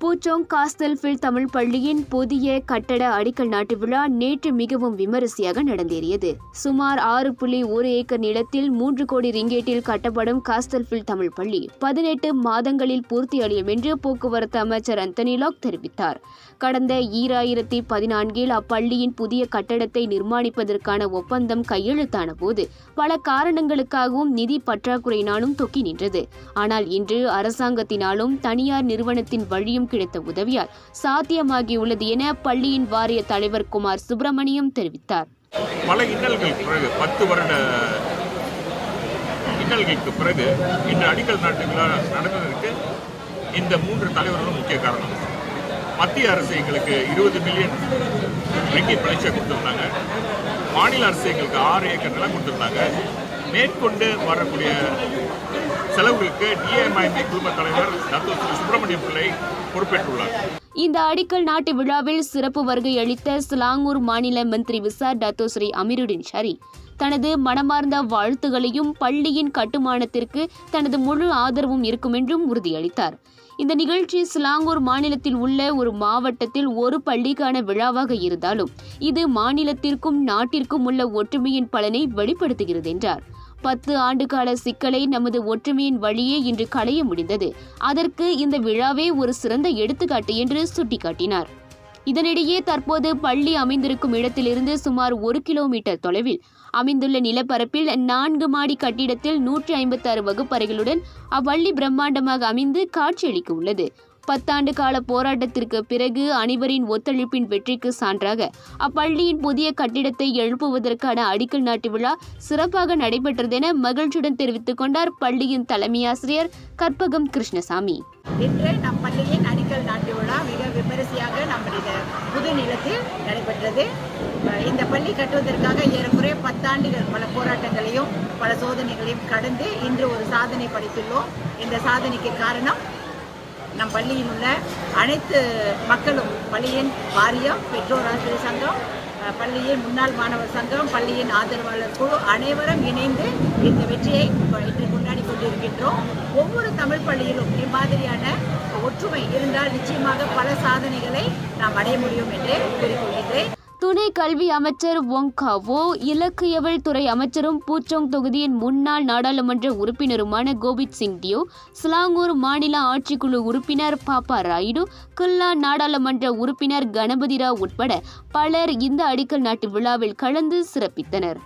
பூச்சோங் காஸ்டல்ஃபீல்ட் தமிழ் பள்ளியின் புதிய கட்டட அடிக்கல் நாட்டு விழா நேற்று மிகவும் விமரிசையாக நடந்தேறியது. சுமார் 6.1 ஏக்கர் நிலத்தில் 3 கோடி ரிங்கேட்டில் கட்டப்படும் காஸ்டல்ஃபீல்ட் தமிழ் பள்ளி 18 மாதங்களில் பூர்த்தியடையும் என்று போக்குவரத்து அமைச்சர் அந்தனி லாக் தெரிவித்தார். கடந்த 2014 அப்பள்ளியின் புதிய கட்டடத்தை நிர்மாணிப்பதற்கான ஒப்பந்தம் கையெழுத்தான போது பல காரணங்களுக்காகவும் நிதி பற்றாக்குறையினாலும் தொக்கி நின்றது. ஆனால் இன்று அரசாங்கத்தினாலும் தனியார் நிறுவனத்தின் வழியும் கிடைத்த உதவியால் சாத்தியமாகியுள்ளது என பள்ளியின் வாரிய தலைவர் குமார் சுப்பிரமணியம் தெரிவித்தார். பல இன்னல்களுக்கு பிறகு 10 வருட இன்னல்களுக்கு பிறகு இன்று அடிக்கல் நாட்டு விழா நடந்ததற்கு இந்த 3 தலைவர்களும் முக்கிய காரணம். மத்திய அரசு எங்களுக்கு 20 மில்லியன் ரிங்கிட் பயிற்சியை கொடுத்துருந்தாங்க. மாநில அரசு எங்களுக்கு 6 ஏக்கர் நிலம் கொடுத்துருந்தாங்க. மேற்கொண்டு வரக்கூடிய செலவுகளுக்கு டிஎம்ஐஎம்ஐ குழும தலைவர் டாக்டர் சுப்பிரமணியம் பிள்ளை பொறுப்பேற்றுள்ளார். இந்த அடிக்கல் நாட்டு விழாவில் சிறப்பு வருகை அளித்த சிலாங்கூர் மாநில மந்திரி விசார் டாக்டர் ஸ்ரீ அமீருடின் ஷரி தனது மனமார்ந்த வாழ்த்துகளையும் பள்ளியின் கட்டுமானத்திற்கு தனது முழு ஆதரவும் இருக்கும் என்றும் உறுதியளித்தார். இந்த நிகழ்ச்சி சிலாங்கூர் மாநிலத்தில் உள்ள ஒரு மாவட்டத்தில் ஒரு பள்ளிக்கான விழாவாக இருந்தாலும் இது மாநிலத்திற்கும் நாட்டிற்கும் உள்ள ஒற்றுமையின் பலனை வெளிப்படுத்துகிறது என்றார். 10 ஆண்டுகால சிக்கலை நமது ஒற்றுமையின் வழியே இன்று களைய முடிந்தது. அதற்கு இந்த விழாவே ஒரு சிறந்த எடுத்துக்காட்டு என்று சுட்டிக்காட்டினார். இதனிடையே தற்போது பள்ளி அமைந்திருக்கும் இடத்திலிருந்து சுமார் 1 கிலோமீட்டர் தொலைவில் அமைந்துள்ள நிலப்பரப்பில் 4 மாடி கட்டிடத்தில் 156 வகுப்பறைகளுடன் அப்பள்ளி பிரம்மாண்டமாக அமைந்து காட்சியளிக்க உள்ளது. 10 ஆண்டு கால போராட்டத்திற்கு பிறகு அனைவரின் ஒத்துழைப்பின் வெற்றிக்கு சான்றாக அப்பள்ளியின் புதிய கட்டிடத்தை எழுப்புவதற்கான அடிக்கல் நாட்டு விழா சிறப்பாக நடைபெற்றது என மகிழ்ச்சியுடன் தெரிவித்துக் கொண்டார் பள்ளியின் தலைமை ஆசிரியர் கற்பகம் கிருஷ்ணசாமி. இன்று நம் பள்ளியின் அடிக்கல் நாட்டு விழா மிக விமரிசையாக நம்முடைய புது நிலத்தில் நடைபெற்றது. இந்த பள்ளி கட்டுவதற்காக ஏறக்குறைய 10 ஆண்டுகள் பல போராட்டங்களையும் பல சோதனைகளையும் கடந்து இன்று ஒரு சாதனை படைத்துள்ளோம். இந்த சாதனைக்கு காரணம் நம் பள்ளியில் உள்ள அனைத்து மக்களும், பள்ளியின் வாரியம், பெற்றோர் ஆசிரியர் சங்கம், பள்ளியின் முன்னாள் மாணவர் சங்கம், பள்ளியின் ஆதரவாளர் குழு அனைவரும் இணைந்து இந்த வெற்றியை இன்று கொண்டாடி கொண்டிருக்கின்றோம். ஒவ்வொரு தமிழ் பள்ளியிலும் இம்மாதிரியான ஒற்றுமை இருந்தால் நிச்சயமாக பல சாதனைகளை நாம் அடைய முடியும் என்று கூறிக்கொள்கின்றேன். துணை கல்வி அமைச்சர் ஒங்காவோ, இலக்கியவியல் துறை அமைச்சரும் பூச்சோங் தொகுதியின் முன்னாள் நாடாளுமன்ற உறுப்பினருமான கோபித் சிங் டியோ, சிலாங்கூர் மாநில ஆட்சிக்குழு உறுப்பினர் பாப்பா ராயுடு, கில்லா நாடாளுமன்ற உறுப்பினர் கணபதி ராவ் உட்பட பலர் இந்த அடிக்கல் நாட்டு விழாவில் கலந்து சிறப்பித்தனர்.